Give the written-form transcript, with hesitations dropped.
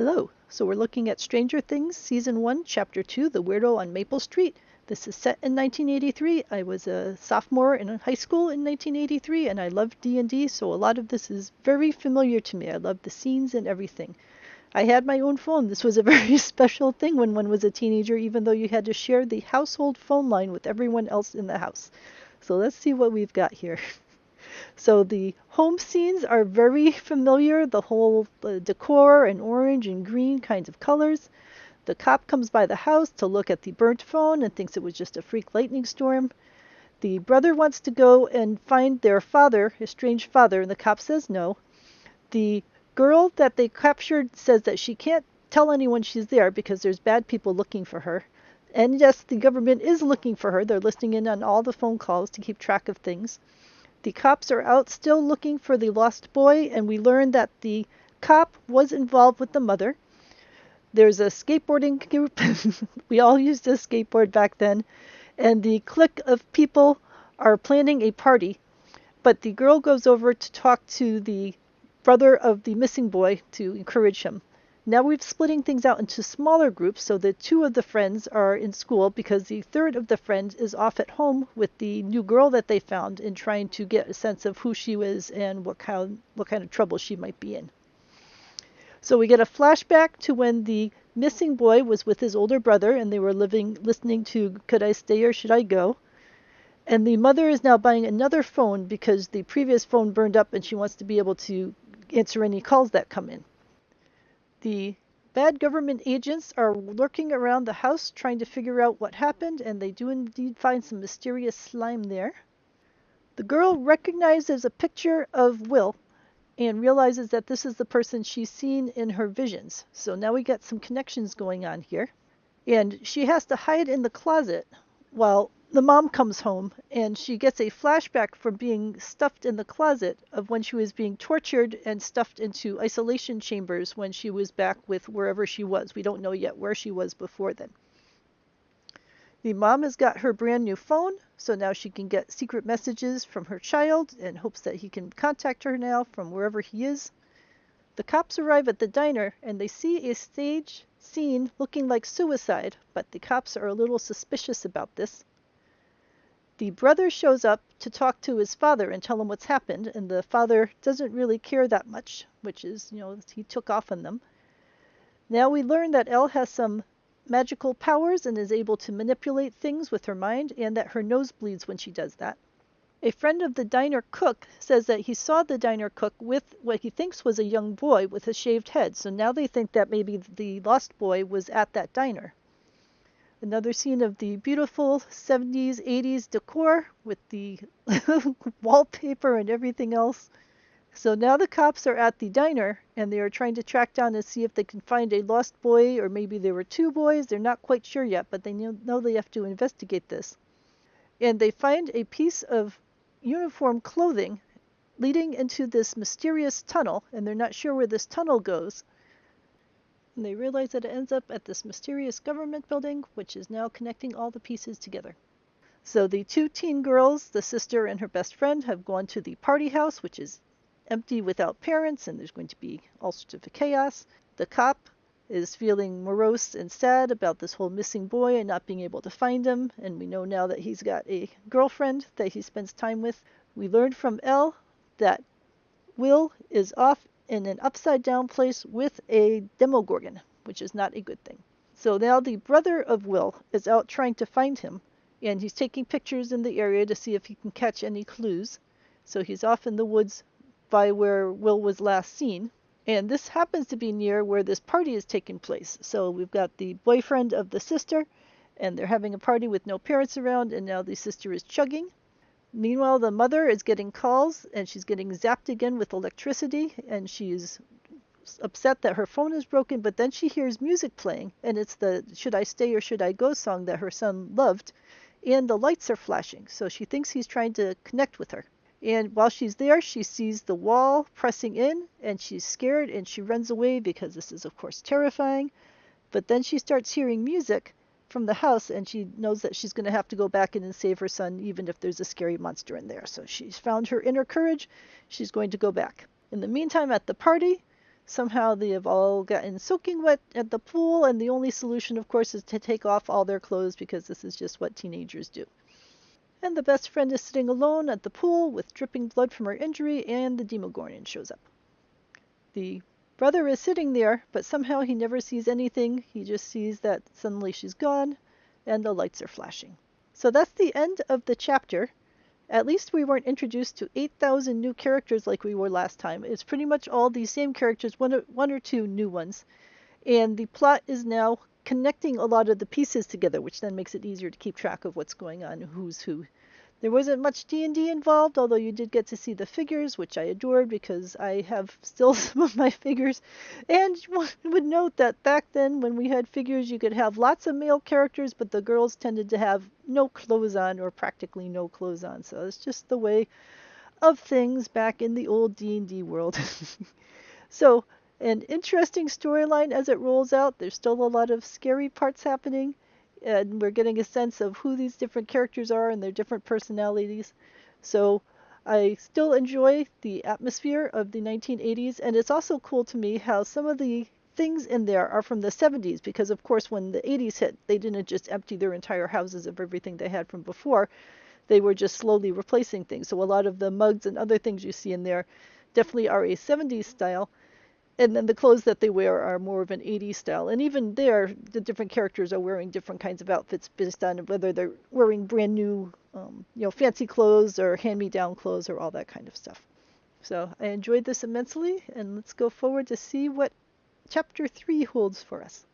Hello. So we're looking at Stranger Things, Season 1, Chapter 2, The Weirdo on Maple Street. This is set in 1983. I was a sophomore in high school in 1983, and I loved D&D, so a lot of this is very familiar to me. I love the scenes and everything. I had my own phone. This was a very special thing when one was a teenager, even though you had to share the household phone line with everyone else in the house. So let's see what we've got here. So the home scenes are very familiar, the whole decor and orange and green kinds of colors. The cop comes by the house to look at the burnt phone and thinks it was just a freak lightning storm. The brother wants to go and find their father, his strange father, and the cop says no. The girl that they captured says that she can't tell anyone she's there because there's bad people looking for her. And yes, the government is looking for her. They're listening in on all the phone calls to keep track of things. The cops are out still looking for the lost boy, and we learn that the cop was involved with the mother. There's a skateboarding group. We all used a skateboard back then. And the clique of people are planning a party. But the girl goes over to talk to the brother of the missing boy to encourage him. Now we're splitting things out into smaller groups, so that two of the friends are in school because the third of the friends is off at home with the new girl that they found and trying to get a sense of who she was and what kind of trouble she might be in. So we get a flashback to when the missing boy was with his older brother and they were listening to Could I Stay or Should I Go? And the mother is now buying another phone because the previous phone burned up and she wants to be able to answer any calls that come in. The bad government agents are lurking around the house trying to figure out what happened, and they do indeed find some mysterious slime there. The girl recognizes a picture of Will and realizes that this is the person she's seen in her visions. So now we got some connections going on here. And she has to hide in the closet while the mom comes home, and she gets a flashback from being stuffed in the closet of when she was being tortured and stuffed into isolation chambers when she was back with wherever she was. We don't know yet where she was before then. The mom has got her brand new phone, so now she can get secret messages from her child and hopes that he can contact her now from wherever he is. The cops arrive at the diner and they see a stage scene looking like suicide, but the cops are a little suspicious about this. The brother shows up to talk to his father and tell him what's happened, and the father doesn't really care that much, which is, he took off on them. Now we learn that Elle has some magical powers and is able to manipulate things with her mind, and that her nose bleeds when she does that. A friend of the diner cook says that he saw the diner cook with what he thinks was a young boy with a shaved head, so now they think that maybe the lost boy was at that diner. Another scene of the beautiful 70s, 80s decor with the wallpaper and everything else. So now the cops are at the diner and they are trying to track down and see if they can find a lost boy, or maybe there were two boys. They're not quite sure yet, but they know they have to investigate this. And they find a piece of uniform clothing leading into this mysterious tunnel, and they're not sure where this tunnel goes. And they realize that it ends up at this mysterious government building, which is now connecting all the pieces together. So the two teen girls, the sister and her best friend, have gone to the party house, which is empty without parents, and there's going to be all sorts of chaos. The cop is feeling morose and sad about this whole missing boy and not being able to find him, and we know now that he's got a girlfriend that he spends time with. We learned from Elle that Will is off in an upside-down place with a Demogorgon, which is not a good thing. So now the brother of Will is out trying to find him, and he's taking pictures in the area to see if he can catch any clues. So he's off in the woods by where Will was last seen. And this happens to be near where this party is taking place. So we've got the boyfriend of the sister, and they're having a party with no parents around, and now the sister is chugging. Meanwhile, the mother is getting calls, and she's getting zapped again with electricity, and she's upset that her phone is broken, but then she hears music playing, and it's the Should I Stay or Should I Go song that her son loved, and the lights are flashing, so she thinks he's trying to connect with her. And while she's there, she sees the wall pressing in, and she's scared, and she runs away because this is, of course, terrifying. But then she starts hearing music from the house, and she knows that she's going to have to go back in and save her son, even if there's a scary monster in there. So she's found her inner courage. She's going to go back. In the meantime, at the party, Somehow they have all gotten soaking wet at the pool, and the only solution, of course, is to take off all their clothes because this is just what teenagers do. And the best friend is sitting alone at the pool with dripping blood from her injury, and the Demogorgon shows up. The brother is sitting there, but somehow he never sees anything. He just sees that suddenly she's gone, and the lights are flashing. So that's the end of the chapter. At least we weren't introduced to 8,000 new characters like we were last time. It's pretty much all these same characters, one or two new ones. And the plot is now connecting a lot of the pieces together, which then makes it easier to keep track of what's going on and who's who. There wasn't much D&D involved, although you did get to see the figures, which I adored because I have still some of my figures. And one would note that back then when we had figures, you could have lots of male characters, but the girls tended to have no clothes on or practically no clothes on. So it's just the way of things back in the old D&D world. So an interesting storyline as it rolls out. There's still a lot of scary parts happening, and we're getting a sense of who these different characters are and their different personalities. So I still enjoy the atmosphere of the 1980s, and it's also cool to me how some of the things in there are from the 70s, because of course when the 80s hit, they didn't just empty their entire houses of everything they had from before. They were just slowly replacing things. So a lot of the mugs and other things you see in there definitely are a 70s style, and then the clothes that they wear are more of an 80s style. And even there, the different characters are wearing different kinds of outfits based on whether they're wearing brand new, fancy clothes or hand-me-down clothes or all that kind of stuff. So I enjoyed this immensely, and let's go forward to see what Chapter 3 holds for us.